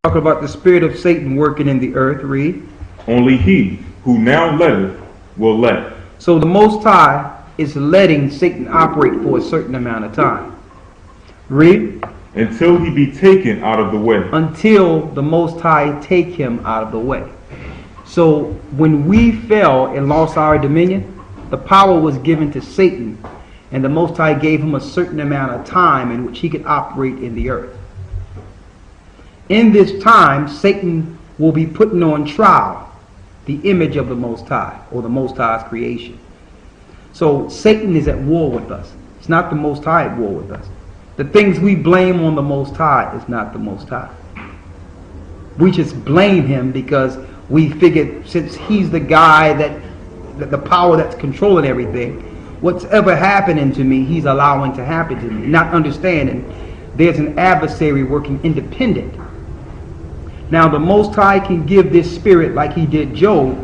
Talk about the spirit of Satan working in the earth. Read. Only he who now letteth will let. So the Most High is letting Satan operate for a certain amount of time. Read. Until he be taken out of the way. Until the Most High take him out of the way. So when we fell and lost our dominion, the power was given to Satan, and the Most High gave him a certain amount of time in which he could operate in the earth. In this time, Satan will be putting on trial the image of the Most High, or the Most High's creation. So Satan is at war with us. It's not the Most High at war with us. The things we blame on the Most High is not the Most High. We just blame him because we figured since he's the guy that the power that's controlling everything, what's ever happening to me, he's allowing to happen to me. Not understanding there's an adversary working independent. Now the Most High can give this spirit like he did Job.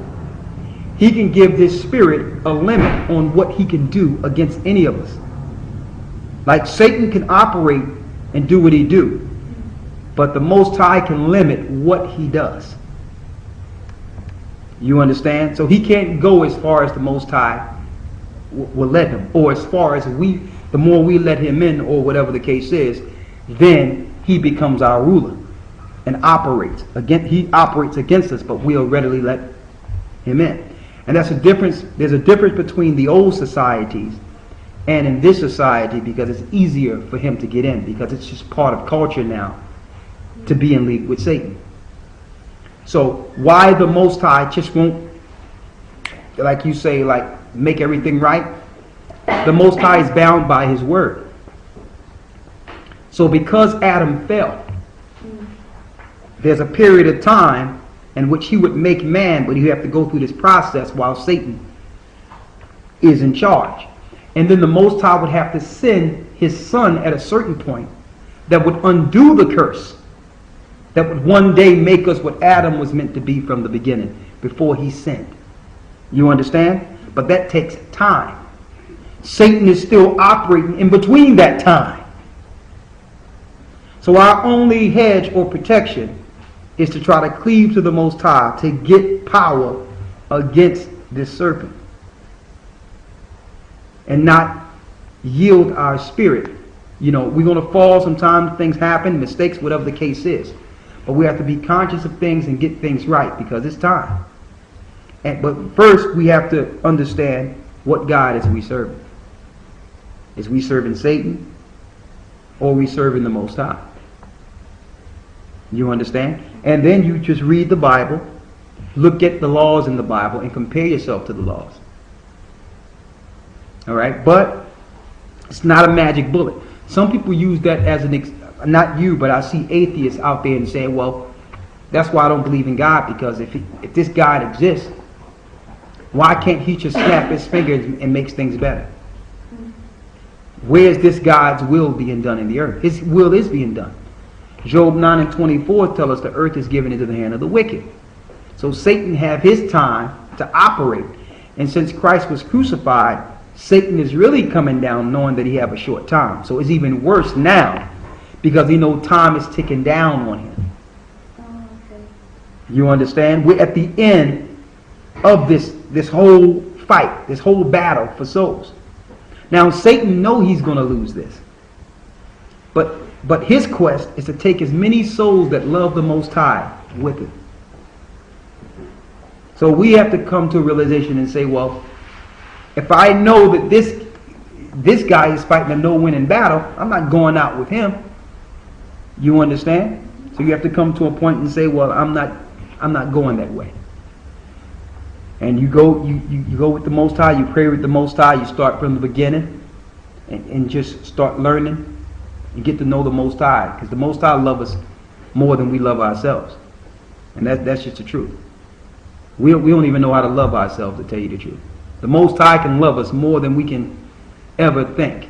He can give this spirit a limit on what he can do against any of us. Like Satan can operate and do what he do, but the Most High can limit what he does. You understand? So he can't go as far as the Most High will let him, or as far as the more we let him in, or whatever the case is, then he becomes our ruler and operates again. He operates against us, but we'll readily let him in. And that's a difference. There's a difference between the old societies and in this society, because it's easier for him to get in, because it's just part of culture now to be in league with Satan. So why the Most High just won't, like you say, like make everything right? The Most High is bound by his word. So because Adam fell, there's a period of time in which he would make man, but you have to go through this process while Satan is in charge. And then the Most High would have to send his son at a certain point that would undo the curse, that would one day make us what Adam was meant to be from the beginning, before he sinned. You understand? But that takes time. Satan is still operating in between that time. So our only hedge or protection is to try to cleave to the Most High to get power against this serpent, and not yield our spirit. You know, we're going to fall sometimes, things happen, mistakes, whatever the case is. But we have to be conscious of things and get things right, because it's time. But first, we have to understand what God is we serving. Is we serving Satan, or are we serving the Most High? You understand? And then you just read the Bible, look at the laws in the Bible, and compare yourself to the laws. All right, but it's not a magic bullet. Some people use that as not you, but I see atheists out there and say, well, that's why I don't believe in God, because if this God exists, why can't he just snap his fingers and makes things better? Where is this God's will being done in the earth? His will is being done. Job 9:24 tell us the earth is given into the hand of the wicked. So Satan have his time to operate. And since Christ was crucified, Satan is really coming down knowing that he have a short time. So it's even worse now, because he knows time is ticking down on him. You understand? We're at the end of this whole fight, this whole battle for souls. Now Satan knows he's going to lose this. But his quest is to take as many souls that love the Most High with him. So we have to come to a realization and say, well, if I know that this guy is fighting a no-winning battle, I'm not going out with him. You understand? So you have to come to a point and say, well, I'm not going that way. And you go with the Most High, you pray with the Most High, you start from the beginning and just start learning and get to know the Most High, because the Most High loves us more than we love ourselves. And that's just the truth. We don't even know how to love ourselves, to tell you the truth. The Most High can love us more than we can ever think.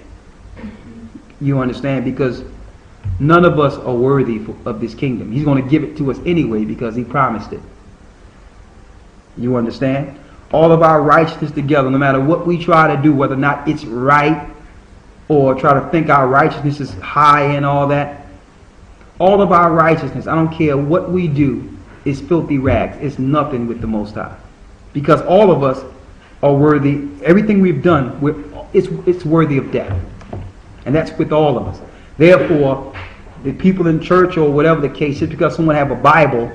You understand? Because none of us are worthy of this kingdom. He's going to give it to us anyway, because he promised it. You understand? All of our righteousness together, no matter what we try to do, whether or not it's right, or try to think our righteousness is high and all that, All of our righteousness, I don't care what we do, is filthy rags. It's nothing with the Most High. Because all of us are worthy, everything we've done, it's worthy of death. And that's with all of us. Therefore, the people in church or whatever the case, just because someone have a Bible,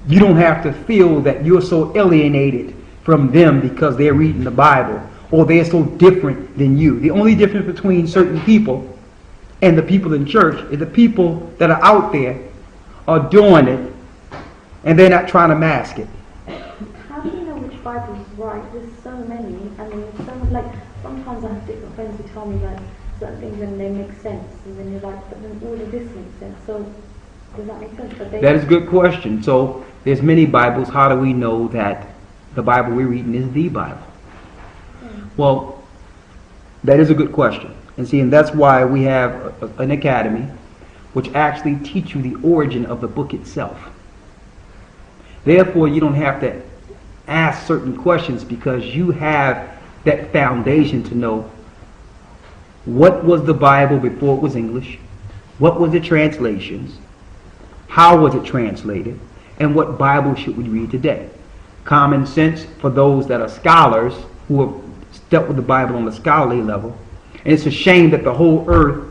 you don't have to feel that you're so alienated from them because they're reading the Bible or they're so different than you. The only difference between certain people and the people in church is the people that are out there are doing it and they're not trying to mask it. How do you know which Bible is right? There's so many. I mean, sometimes I have different friends who tell me like certain things and they make sense, and then you're like, but then all of this makes sense. So does that make sense? That is a good question. So there's many Bibles. How do we know that the Bible we're reading is the Bible? Well, that is a good question. And see, and that's why we have an academy which actually teach you the origin of the book itself. Therefore, you don't have to ask certain questions because you have that foundation to know what was the Bible before it was English, what was the translations, how was it translated, and what Bible should we read today. Common sense for those that are scholars who have dealt with the Bible on the scholarly level. And it's a shame that the whole earth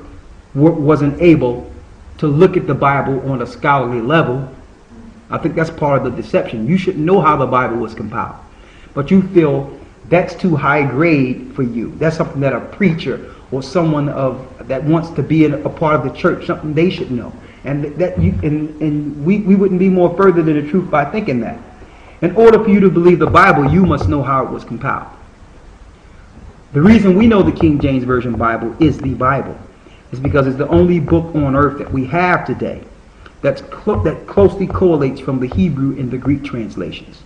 wasn't able to look at the Bible on a scholarly level. I think that's part of the deception. You should know how the Bible was compiled. But you feel that's too high grade for you. That's something that a preacher or someone that wants to be a part of the church, something they should know. And we wouldn't be more further than the truth by thinking that. In order for you to believe the Bible, you must know how it was compiled. The reason we know the King James Version Bible is the Bible is because it's the only book on earth that we have today that closely correlates from the Hebrew and the Greek translations.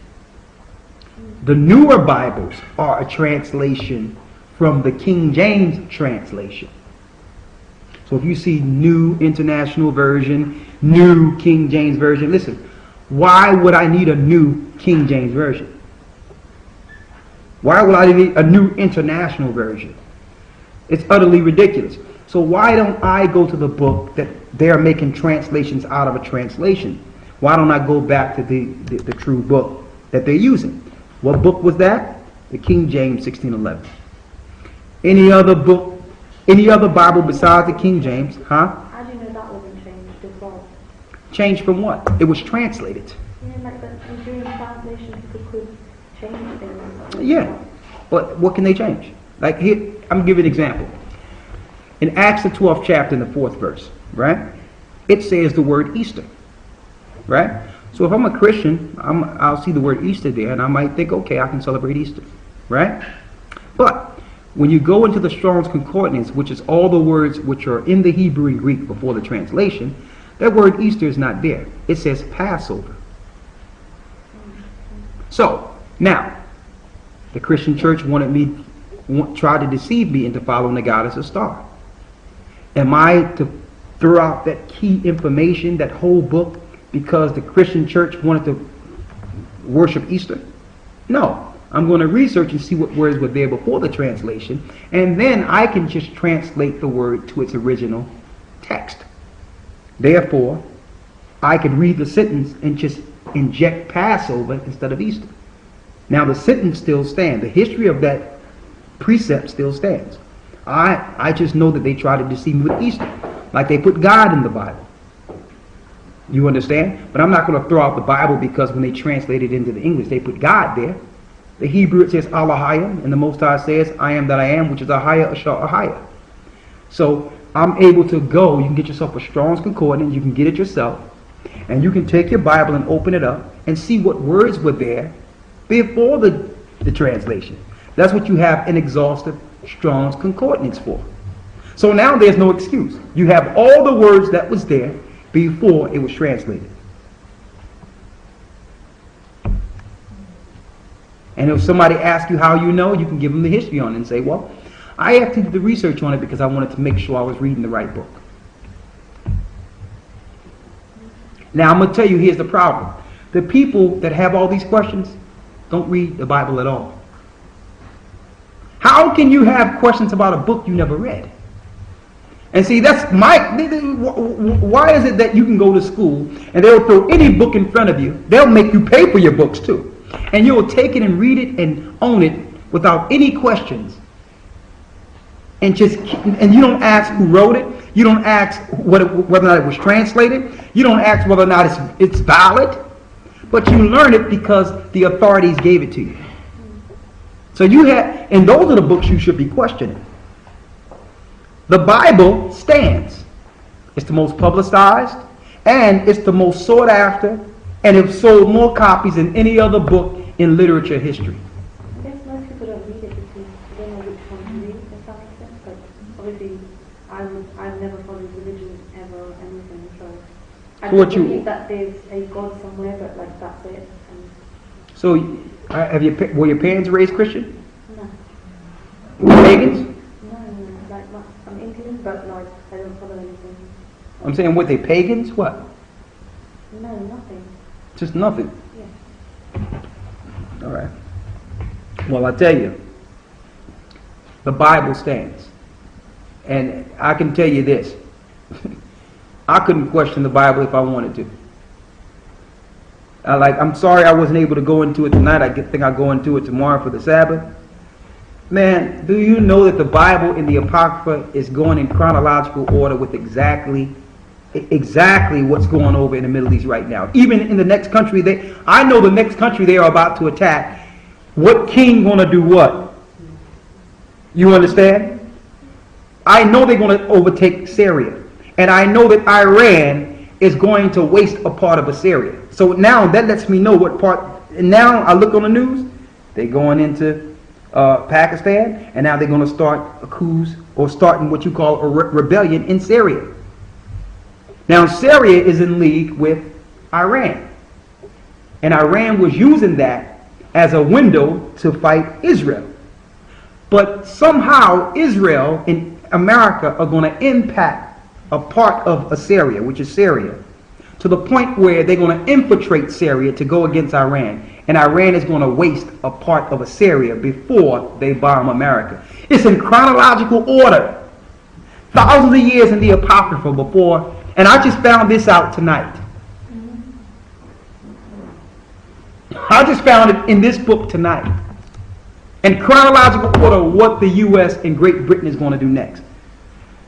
The newer Bibles are a translation from the King James translation. So if you see New International Version, New King James Version, listen, why would I need a New King James Version? Why would I need a New International Version? It's utterly ridiculous. So why don't I go to the book that they're making translations out of a translation? Why don't I go back to the true book that they're using? What book was that? The King James 1611. Any other book, any other Bible besides the King James, huh? How do you know that wasn't changed as well? Changed from what? It was translated. Yeah, like that during translation people could change things. Yeah. But what can they change? Like here, I'm going to give you an example. In Acts the 12th chapter in the 4th verse, right? It says the word Easter, right? So if I'm a Christian, I'll see the word Easter there and I might think, okay, I can celebrate Easter, right? But when you go into the Strong's Concordance, which is all the words which are in the Hebrew and Greek before the translation, that word Easter is not there. It says Passover. So, now, the Christian church tried to deceive me into following the goddess of star. Am I to throw out that key information, that whole book, because the Christian church wanted to worship Easter? No. I'm going to research and see what words were there before the translation, and then I can just translate the word to its original text. Therefore, I could read the sentence and just inject Passover instead of Easter. Now the sentence still stands. The history of that precept still stands. I just know that they try to deceive me with Easter, like they put God in the Bible. You understand? But I'm not going to throw out the Bible because when they translate it into the English, they put God there. The Hebrew, it says AHAYAH, and the Most High says, I am that I am, which is AHAYAH. So I'm able to go, you can get yourself a Strong's Concordance, you can get it yourself, and you can take your Bible and open it up and see what words were there before the translation. That's what you have an exhaustive Strong's Concordance for. So now there's no excuse. You have all the words that was there before it was translated. And if somebody asks you how you know, you can give them the history on it and say, well, I have to do the research on it because I wanted to make sure I was reading the right book. Now I'm going to tell you, here's the problem. The people that have all these questions don't read the Bible at all. How can you have questions about a book you never read? And see, that's why is it that you can go to school and they'll throw any book in front of you? They'll make you pay for your books too. And you'll take it and read it and own it without any questions. And you don't ask who wrote it. You don't ask whether or not it was translated. You don't ask whether or not it's valid. But you learn it because the authorities gave it to you. So and those are the books you should be questioning. The Bible stands. It's the most publicized, and it's the most sought after, and it's sold more copies than any other book in literature history. I guess most people don't read it because they don't know which one to read, if that makes sense. But obviously, I've never followed religion ever or anything, so I So believe that there's a God somewhere, but like that's it. And So, were your parents raised Christian? no, Pagans? like I'm Indian, but like I don't follow anything. I'm saying, were they pagans? What? No, nothing. Just nothing. Yeah. All right. Well, I tell you, the Bible stands. And I can tell you this. I couldn't question the Bible if I wanted to. I'm sorry I wasn't able to go into it tonight. I think I'll go into it tomorrow for the Sabbath. Man, do you know that the Bible in the Apocrypha is going in chronological order with exactly what's going over in the Middle East right now? Even in the next country, I know the next country they are about to attack. What king going to do what? You understand? I know they're going to overtake Syria. And I know that Iran is going to waste a part of Assyria. So now that lets me know what part. And now I look on the news, they're going into Pakistan, and now they're going to start a coup or starting what you call a rebellion in Syria. Now Syria is in league with Iran. And Iran was using that as a window to fight Israel. But somehow Israel and America are going to impact a part of Assyria, which is Syria, to the point where they're going to infiltrate Syria to go against Iran. And Iran is going to waste a part of Assyria before they bomb America. It's in chronological order. Thousands of years in the Apocrypha before. And I just found this out tonight. I just found it in this book tonight. In chronological order, what the U.S. and Great Britain is going to do next.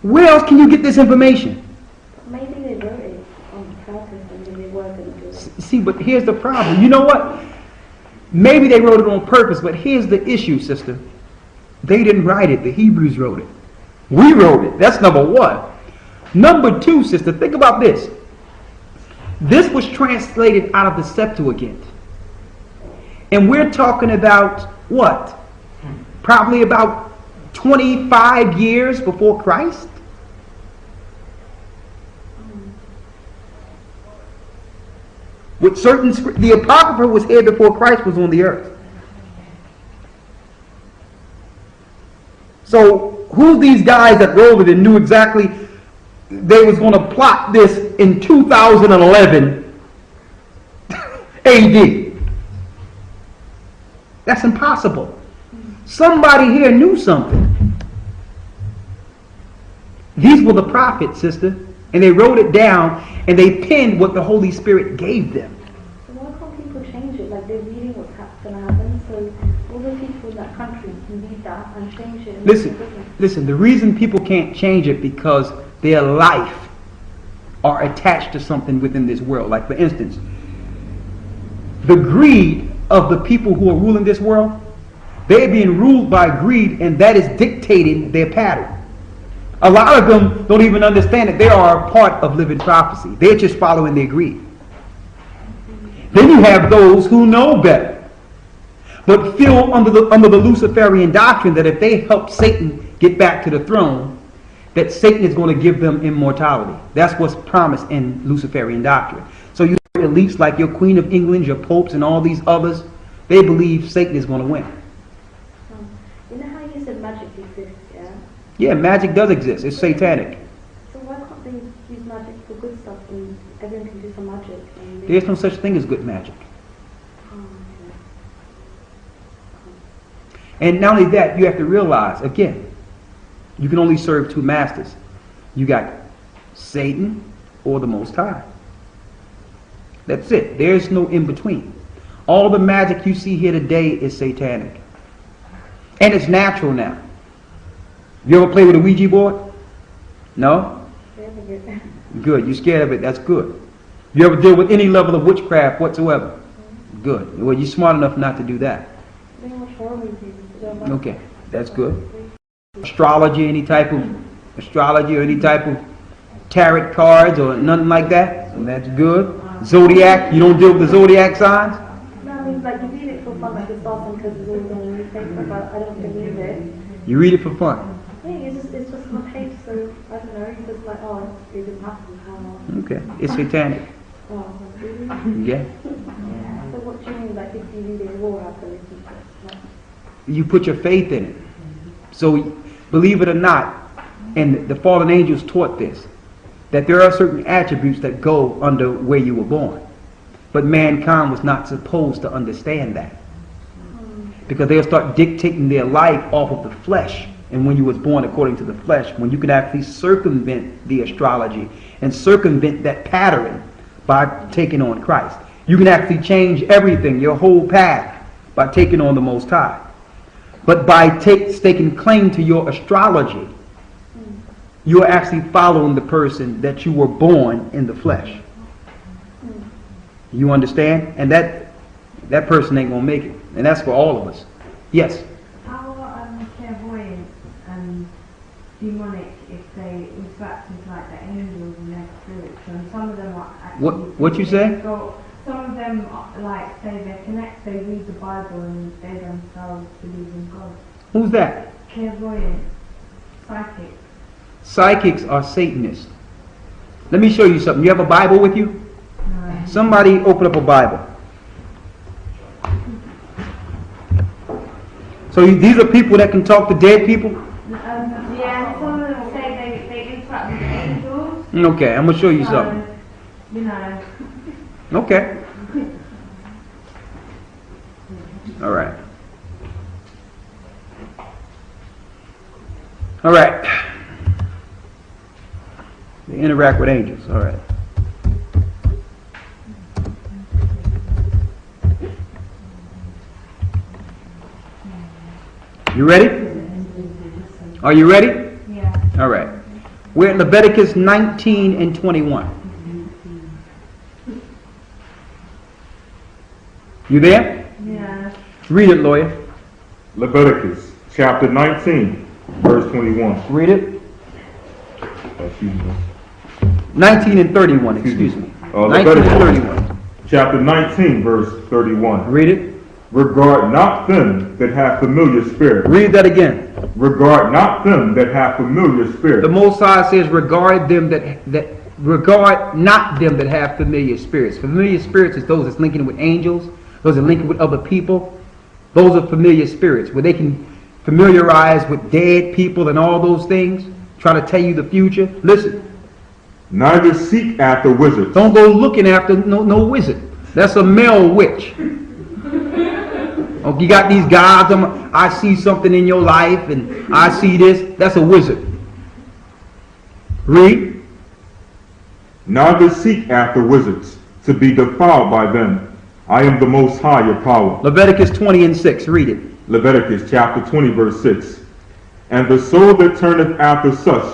Where else can you get this information? Maybe they wrote it on purpose and then they were going to do it. See, but here's the problem. You know what? Maybe they wrote it on purpose, but here's the issue, sister. They didn't write it. The Hebrews wrote it. We wrote it. That's number one. Number two, sister, think about this. This was translated out of the Septuagint. And we're talking about what? Probably about 25 years before Christ? With the Apocrypha was here before Christ was on the earth. So who's these guys that wrote it and knew exactly they was going to plot this in 2011 AD? That's impossible. Somebody here knew something. These were the prophets, sister, and they wrote it down and they penned what the Holy Spirit gave them. So why can't people change it? Like they're reading what's going to happen, so all the people in that country can read that and change it. Listen, the reason people can't change it because their life are attached to something within this world. Like for instance, the greed of the people who are ruling this world, they're being ruled by greed, and that is dictating their pattern. A lot of them don't even understand that they are a part of living prophecy. They're just following their greed. Then you have those who know better, but feel under the Luciferian doctrine that if they help Satan get back to the throne, that Satan is going to give them immortality. That's what's promised in Luciferian doctrine. So you have elites like your Queen of England, your popes, and all these others, they believe Satan is going to win. You know how you said magic exists, yeah? Yeah, magic does exist. It's satanic. So why can't they use magic for good stuff and everyone can do some magic? There's no such thing as good magic. And not only that, you have to realize, again, you can only serve two masters. You got Satan or the Most High. That's it. There's no in between. All the magic you see here today is satanic. And it's natural now. You ever play with a Ouija board? No? Good. You're scared of it. That's good. You ever deal with any level of witchcraft whatsoever? Good. Well, you're smart enough not to do that. Okay. That's good. Astrology, any type of astrology or any type of tarot cards or nothing like that? That's good. Zodiac, you don't deal with the zodiac signs? No, I mean, like, you read it for fun, like it's awesome because it's always on the newspaper, but I don't believe it. You read it for fun? Yeah, it's just my page, so I don't know, it's just like, oh, it didn't happen. Okay, it's satanic. Oh, really? Yeah. Yeah. So what do you mean, like, if you read it, it will happen? Like, You put your faith in it. So, believe it or not, and the fallen angels taught this, that there are certain attributes that go under where you were born. But mankind was not supposed to understand that. Because they'll start dictating their life off of the flesh. And when you was born according to the flesh, when you can actually circumvent the astrology and circumvent that pattern by taking on Christ. You can actually change everything, your whole path, by taking on the Most High. But by staking claim to your astrology, you are actually following the person that you were born in the flesh. You understand? And that person ain't going to make it. And that's for all of us. Yes? How are clairvoyant and demonic if they interact with like the angels and their spirits? And some of them are actually... What you say? Some of them, like, say they connect, they read the Bible and they themselves believe in God. Who's that? Clairvoyant, psychic. Psychics are Satanists. Let me show you something. You have a Bible with you? No. Somebody open up a Bible. So these are people that can talk to dead people? Yeah, some of them say they interact with the angels. Okay, I'm going to show you something. You know. Okay. All right. All right. They interact with angels. All right. You ready? Are you ready? Yeah. All right. We're in Leviticus 19 and 21. You there? Yeah. Read it, lawyer. Leviticus chapter 19, verse 21. Read it. Excuse me. 19 and 31, excuse me. 19 and Leviticus 31. chapter 19, verse 31. Read it. Regard not them that have familiar spirits. Read that again. Regard not them that have familiar spirits. The Most High says, regard not them that have familiar spirits. Familiar spirits is those that's linking with angels, those that are linking with other people. Those are familiar spirits, where they can familiarize with dead people and all those things, try to tell you the future. Listen. Neither seek after wizards. Don't go looking after no wizard. That's a male witch. Oh, you got these guys, I see something in your life and I see this. That's a wizard. Read. Neither seek after wizards, to be defiled by them. I am the Most High, your power. Leviticus 20 and 6. Read it. Leviticus chapter 20, verse 6. And the soul that turneth after such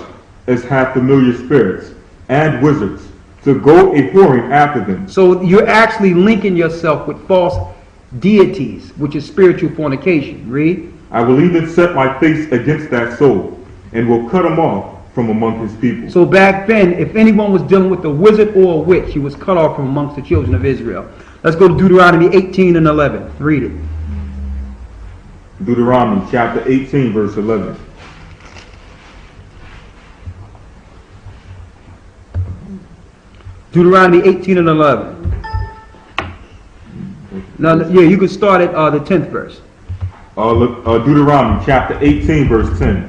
as have familiar spirits and wizards, to go a whoring after them. So you're actually linking yourself with false deities, which is spiritual fornication. Read. I will even set my face against that soul, and will cut him off from among his people. So back then, if anyone was dealing with a wizard or a witch, he was cut off from amongst the children of Israel. Let's go to Deuteronomy 18 and 11. Read it. Deuteronomy chapter 18, verse 11. Deuteronomy 18 and 11. Now, yeah, you could start at the 10th verse. Deuteronomy chapter 18, verse 10.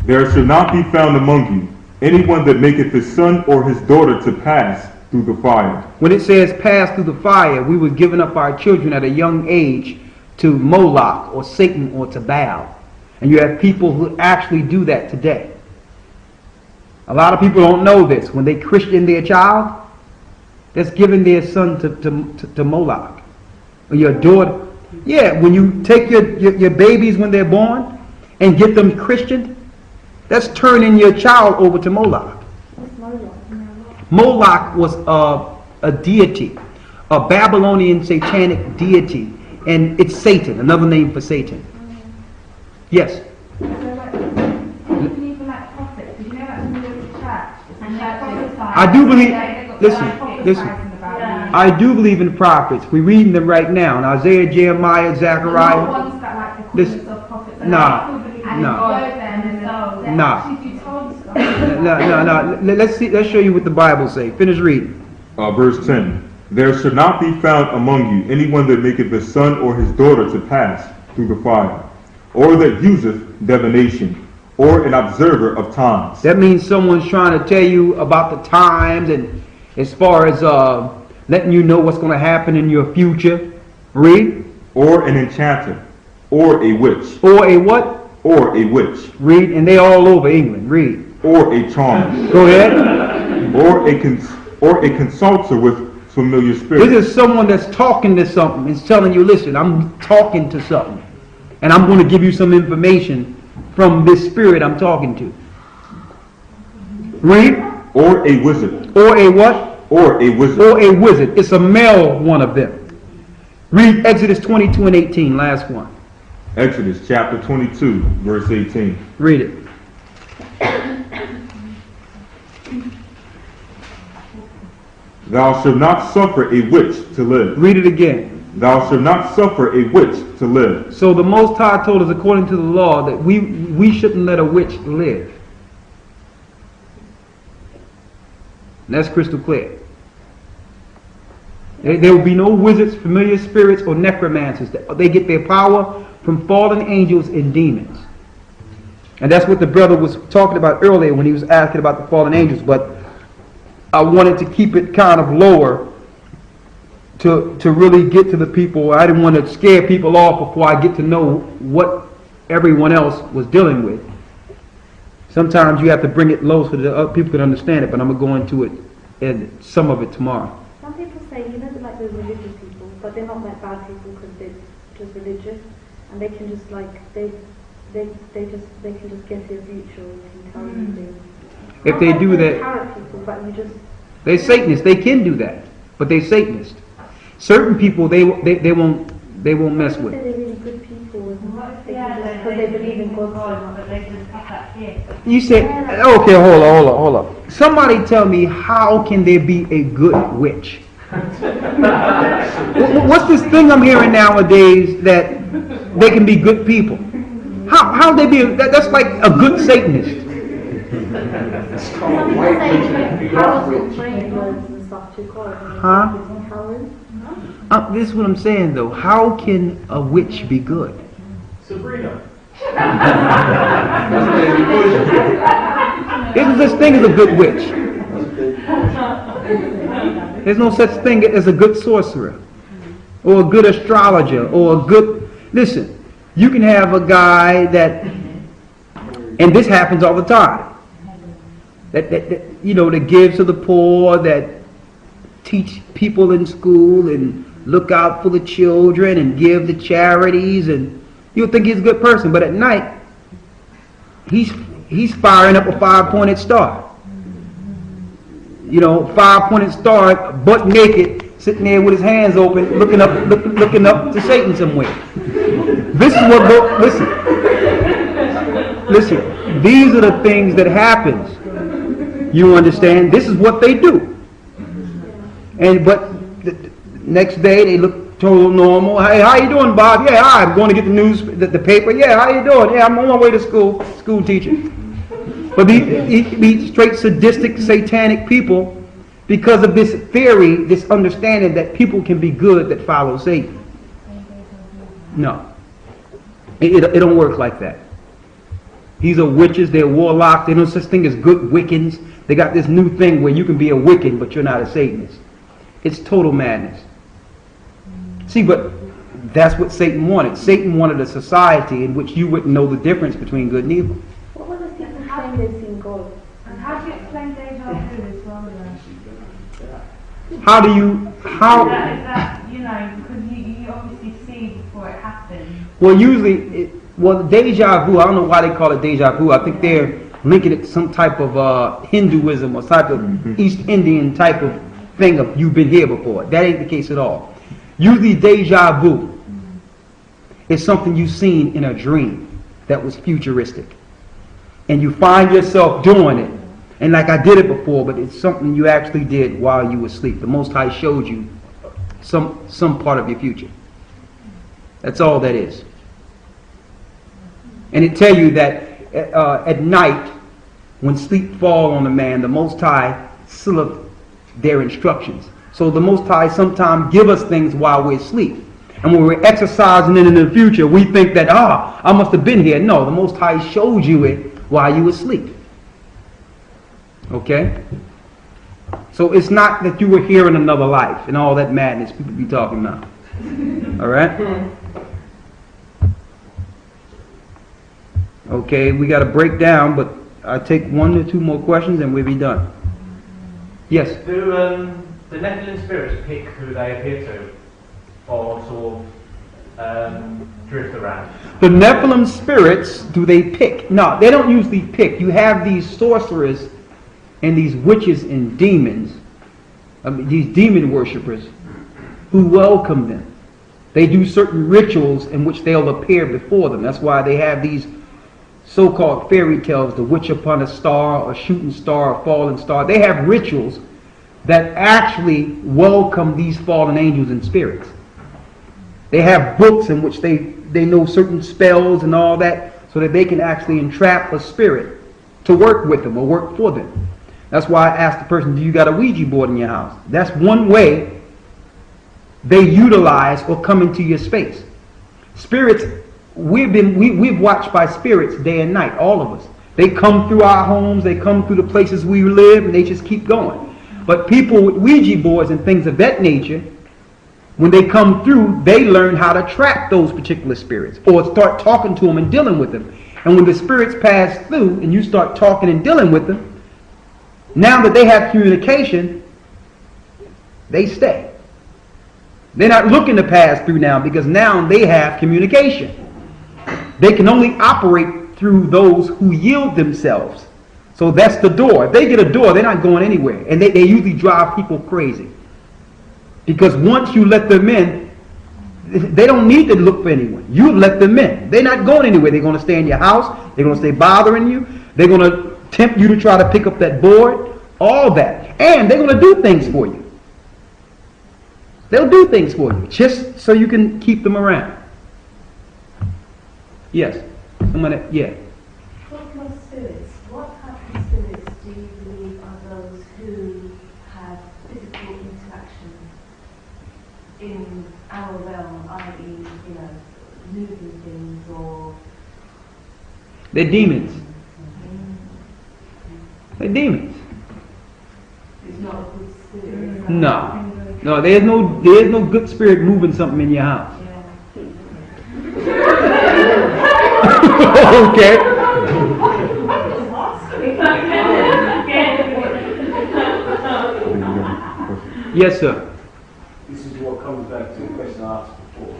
There shall not be found among you anyone that maketh his son or his daughter to pass through the fire. When it says pass through the fire, we were giving up our children at a young age to Moloch or Satan or to Baal. And you have people who actually do that today. A lot of people don't know this. When they Christian their child, that's giving their son to Moloch. Or your daughter. Yeah, when you take your babies when they're born and get them Christianed, that's turning your child over to Moloch. What's Moloch? Moloch was a deity, a Babylonian satanic deity, and it's Satan, another name for Satan. Yes. So like, you believe in like prophets? Because you know that when you go to church and they prophesy. I do believe. Listen. Yeah. I do believe in prophets. We're reading them right now in Isaiah, Jeremiah, Not Zechariah. ones that like the Listen. callings of prophets. Nah. No. Let's see. Let's show you what the Bible say. Finish reading. Verse 10. There should not be found among you anyone that maketh his son or his daughter to pass through the fire, or that useth divination, or an observer of times. That means someone's trying to tell you about the times, and as far as letting you know what's going to happen in your future. Read. Or an enchanter, or a witch. Or a what? Or a witch. Read. And they all over England. Read. Or a charmer. Go ahead. Or a consulter with familiar spirits. This is someone that's talking to something. It's telling you, listen, I'm talking to something. And I'm going to give you some information from this spirit I'm talking to. Read. Or a wizard. Or a what? Or a wizard. Or a wizard. It's a male one of them. Read Exodus 22 and 18, last one. Exodus chapter 22, verse 18. Read it. Thou shalt not suffer a witch to live. Read it again. Thou shalt not suffer a witch to live. So the Most High told us, according to the law, that we shouldn't let a witch live. And that's crystal clear. There will be no wizards, familiar spirits, or necromancers. They get their power from fallen angels and demons. And that's what the brother was talking about earlier when he was asking about the fallen angels. But I wanted to keep it kind of lower to really get to the people. I didn't want to scare people off before I get to know what everyone else was dealing with. Sometimes you have to bring it low so that other people can understand it, but I'm going to go into it and some of it tomorrow. Some people say, you know, they're like those religious people, but they're not like bad people because they're just religious, and they can just like they can just guess your future and tell you things. If they do that, Carrot people, but you just they're Satanists. They can do that, but they're Satanists. Certain people they won't mess with. They're really good people, and What if they they can had just, like, because they believe in God so God, much. but they just have that gift? You say, okay, hold up. Somebody tell me, how can there be a good witch? What's this thing I'm hearing nowadays that they can be good people? How they be? That's like a good Satanist. Some people say Harold's got brain words and stuff to God. Huh? Harold? This is what I'm saying though. How can a witch be good? Sabrina. There's such thing as a good witch. There's no such thing as a good sorcerer or a good astrologer or a good... Listen, you can have a guy that, and this happens all the time, that gives to the poor, that teach people in school and look out for the children and give to charities, and you'll think he's a good person, but at night he's firing up a 5-pointed star. 5-pointed star, butt naked, sitting there with his hands open, looking up to Satan somewhere. This is what listen. These are the things that happens. You understand? This is what they do. But the next day they look total normal. Hey, how you doing, Bob? Yeah, I'm going to get the news, the paper. Yeah, how you doing? Yeah, I'm on my way to school teaching. But these straight sadistic, satanic people, because of this theory, this understanding that people can be good that follow Satan. No. It don't work like that. These are witches, they're warlocks, there's no such thing as good Wiccans. They got this new thing where you can be a Wiccan, but you're not a Satanist. It's total madness. See, but that's what Satan wanted. Satan wanted a society in which you wouldn't know the difference between good and evil. What were the people saying they've seen God? And how do you how do you, how? Is that, you know, because you obviously see before it happens. Well, usually, deja vu, I don't know why they call it deja vu. I think they're linking it to some type of Hinduism or type of East Indian type of thing of you've been here before. That ain't the case at all. Usually deja vu is something you've seen in a dream that was futuristic. And you find yourself doing it. And like I did it before, but it's something you actually did while you were asleep. The Most High showed you some part of your future. That's all that is. And it tell you that at night, when sleep fall on a man, the Most High sealeth their instructions. So the Most High sometimes give us things while we're asleep. And when we're exercising it in the future, we think that, I must have been here. No, the Most High showed you it while you were asleep. Okay? So it's not that you were here in another life and all that madness people be talking about. All right? Okay, we got to break down, but I'll take 1 or 2 more questions and we'll be done. Yes? Do the Nephilim spirits pick who they appear to, or sort of drift around? The Nephilim spirits, do they pick? No, they don't usually pick. You have these sorcerers and these witches and demons, these demon worshippers, who welcome them. They do certain rituals in which they'll appear before them. That's why they have these so-called fairy tales, the witch upon a star, a shooting star, a falling star. They have rituals that actually welcome these fallen angels and spirits. They have books in which they know certain spells and all that, so that they can actually entrap a spirit to work with them or work for them. That's why I asked the person, do you got a Ouija board in your house? That's one way they utilize or come into your space. Spirits, we've watched by spirits day and night, all of us. They come through our homes, they come through the places we live, and they just keep going. But people with Ouija boards and things of that nature, when they come through, they learn how to trap those particular spirits or start talking to them and dealing with them. And when the spirits pass through and you start talking and dealing with them, now that they have communication, they stay. They're not looking to pass through now because now they have communication. They can only operate through those who yield themselves. So that's the door. If they get a door, they're not going anywhere. And they usually drive people crazy. Because once you let them in, they don't need to look for anyone. You let them in. They're not going anywhere. They're going to stay in your house. They're going to stay bothering you. They're going to tempt you to try to pick up that board. All that. And they're going to do things for you. They'll do things for you. Just so you can keep them around. Yes. Yeah. What spirits? What type of spirits do you believe are those who have physical interaction in our realm, i.e., moving things or? They're demons. They're demons. It's not a good spirit. No, there's no good spirit moving something in your house. Okay. Yes, sir. This is what comes back to the question I asked before.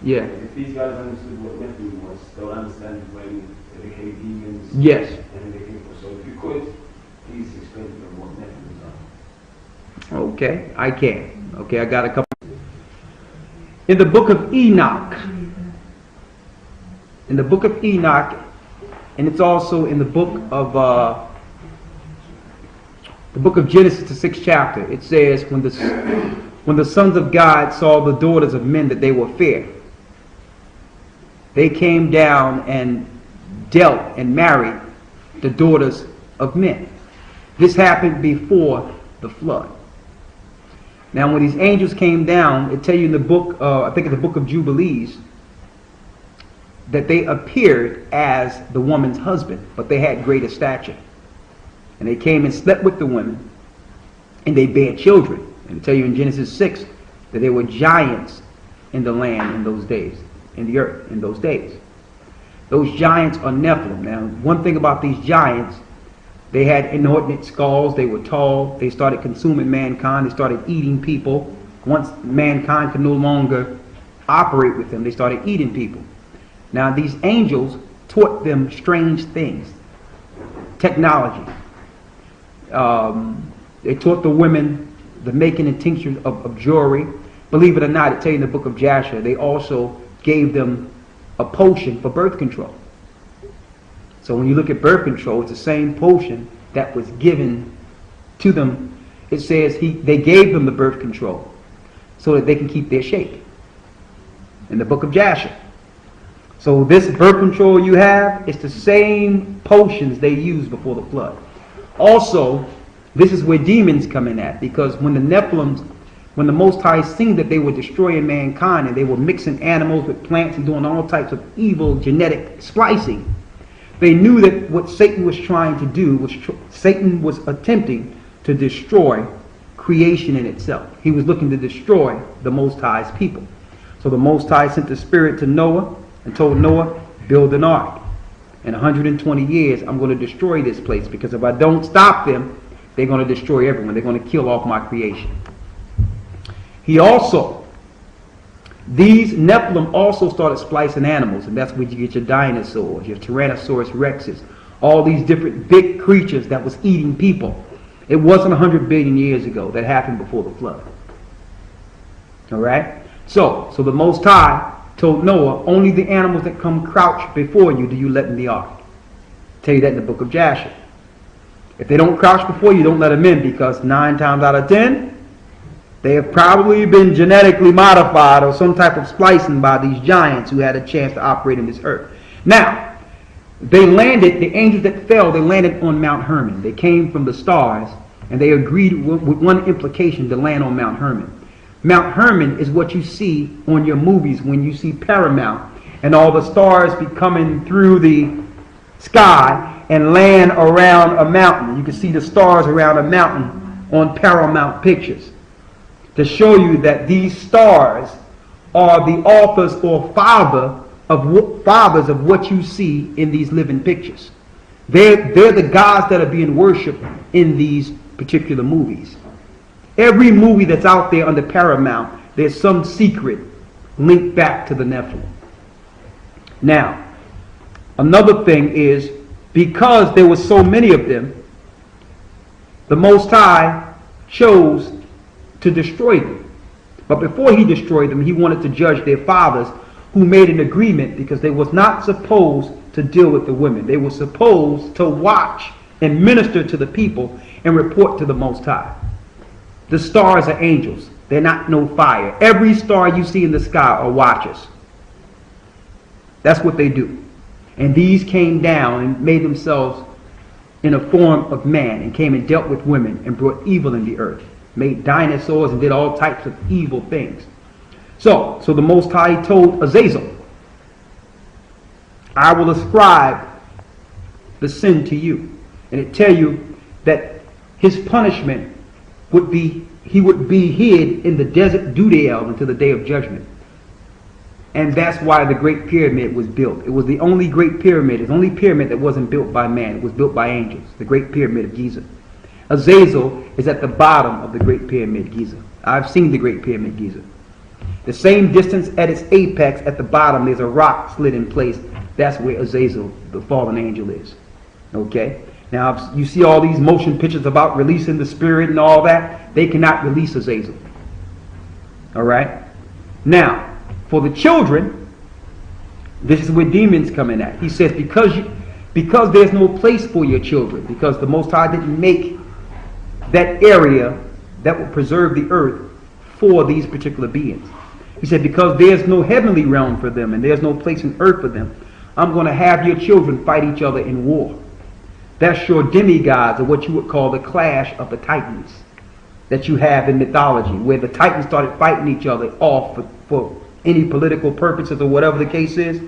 Yeah. If these guys understood what Nephilim was, they'll understand when they became demons. Yes. And they became. So if you could, please explain to them what Nephilim are. Okay, I can. Okay, I got a couple. In the book of Enoch. In the book of Enoch, and it's also in the book of Genesis, the 6th chapter. It says, when the sons of God saw the daughters of men that they were fair, they came down and dealt and married the daughters of men. This happened before the flood. Now, when these angels came down, it tell you in the book, I think in the book of Jubilees, that they appeared as the woman's husband, but they had greater stature. And they came and slept with the women, and they bare children. And it tell you in Genesis 6 that there were giants in the land in those days, in the earth in those days. Those giants are Nephilim. Now, one thing about these giants, They had inordinate skulls. They were tall. They started consuming mankind. They started eating people. Once mankind could no longer operate with them, they started eating people. Now these angels taught them strange things. Technology. They taught the women the making and tincture of jewelry. Believe it or not, it tells you in the book of Jasher, they also gave them a potion for birth control. So when you look at birth control, it's the same potion that was given to them. It says they gave them the birth control so that they can keep their shape. In the book of Jasher. So this birth control you have, it's the same potions they used before the flood. Also, this is where demons come in at, because when the Nephilims, when the Most High seen that they were destroying mankind and they were mixing animals with plants and doing all types of evil genetic splicing, they knew that what Satan was trying to do was Satan was attempting to destroy creation in itself. He was looking to destroy the Most High's people. So the Most High sent the Spirit to Noah and told Noah, build an ark. In 120 years, I'm going to destroy this place, because if I don't stop them, they're going to destroy everyone. They're going to kill off my creation. These Nephilim also started splicing animals, and that's where you get your dinosaurs, your Tyrannosaurus Rexes, all these different big creatures that was eating people. It wasn't 100 billion years ago. That happened before the flood. All right? So the Most High told Noah, only the animals that come crouch before you do you let in the ark. Tell you that in the book of Jasher. If they don't crouch before you, don't let them in, because 9 times out of 10, they have probably been genetically modified or some type of splicing by these giants who had a chance to operate in this earth. Now, they landed, the angels that fell, they landed on Mount Hermon. They came from the stars, and they agreed with one implication to land on Mount Hermon. Mount Hermon is what you see on your movies when you see Paramount and all the stars be coming through the sky and land around a mountain. You can see the stars around a mountain on Paramount Pictures, to show you that these stars are the authors or fathers of what you see in these living pictures. They're the gods that are being worshipped in these particular movies. Every movie that's out there under Paramount, there's some secret linked back to the Nephilim. Now, another thing is, because there were so many of them, the Most High chose to destroy them. But before he destroyed them, he wanted to judge their fathers, who made an agreement, because they was not supposed to deal with the women. They were supposed to watch and minister to the people and report to the Most High. The stars are angels. They're not no fire. Every star you see in the sky are watchers. That's what they do. And these came down and made themselves in a form of man, and came and dealt with women and brought evil in the earth. Made dinosaurs and did all types of evil things. So the Most High told Azazel, I will ascribe the sin to you. And it tell you that his punishment would be, he would be hid in the desert Dudael until the day of judgment. And that's why the Great Pyramid was built. It was the only Great Pyramid, it's the only pyramid that wasn't built by man. It was built by angels, the Great Pyramid of Giza. Azazel is at the bottom of the Great Pyramid Giza. I've seen the Great Pyramid Giza. The same distance at its apex, at the bottom, there's a rock slid in place. That's where Azazel, the fallen angel, is. Okay? Now, you see all these motion pictures about releasing the spirit and all that. They cannot release Azazel. All right? Now, for the children, this is where demons come in at. He says, because there's no place for your children, because the Most High didn't make that area that will preserve the earth for these particular beings. He said, because there's no heavenly realm for them and there's no place in earth for them, I'm going to have your children fight each other in war. That's your demigods, or what you would call the clash of the titans that you have in mythology, where the titans started fighting each other off for any political purposes or whatever the case is.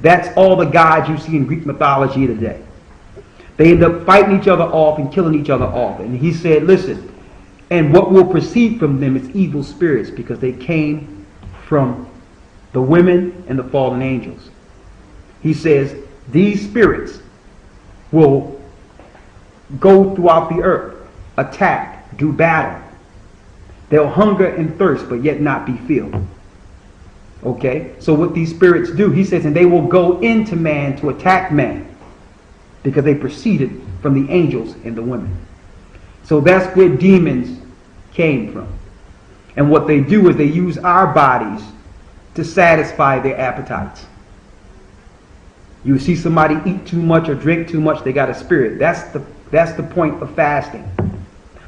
That's all the gods you see in Greek mythology today. They end up fighting each other off and killing each other off. And he said, listen, and what will proceed from them is evil spirits, because they came from the women and the fallen angels. He says, these spirits will go throughout the earth, attack, do battle. They'll hunger and thirst, but yet not be filled. Okay? So what these spirits do, he says, and they will go into man to attack man, because they proceeded from the angels and the women. So that's where demons came from. And what they do is they use our bodies to satisfy their appetites. You see somebody eat too much or drink too much, they got a spirit. That's the point of fasting.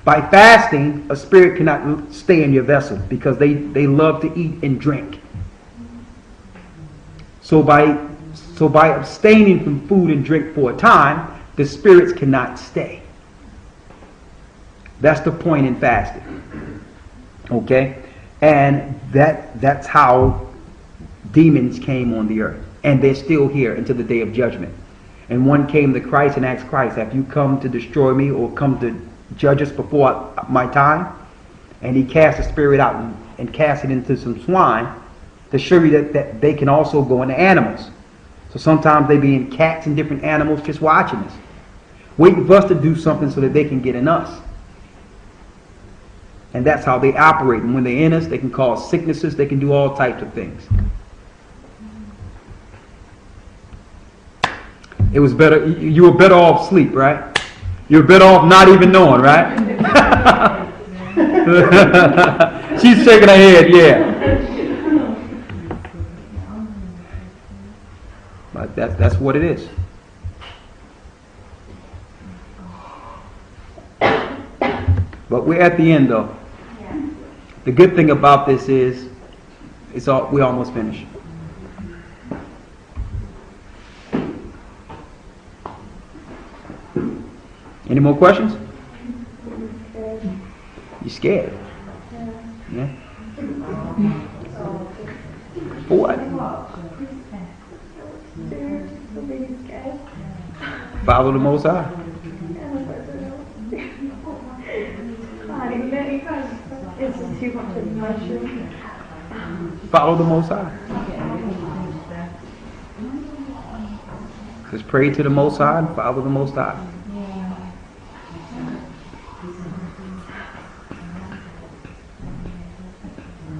By fasting, a spirit cannot stay in your vessel because they love to eat and drink. So by abstaining from food and drink for a time, the spirits cannot stay. That's the point in fasting. Okay? And that's how demons came on the earth. And they're still here until the day of judgment. And one came to Christ and asked Christ, have you come to destroy me or come to judge us before my time? And he cast the spirit out and cast it into some swine to show you that they can also go into animals. So sometimes they be in cats and different animals just watching us, waiting for us to do something so that they can get in us. And that's how they operate. And when they're in us, they can cause sicknesses, they can do all types of things. It was better, you were better off asleep, right? You were better off not even knowing, right? She's shaking her head, yeah. But that's what it is. But we're at the end, though. The good thing about this is we're almost finished. Any more questions? You scared? Yeah. For what? Follow the Most High. Follow the Most High. Just pray to the Most High and follow the Most High.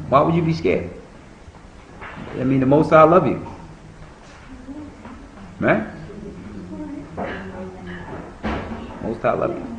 Why would you be scared? I mean, the Most High love you. Right? Most High love you.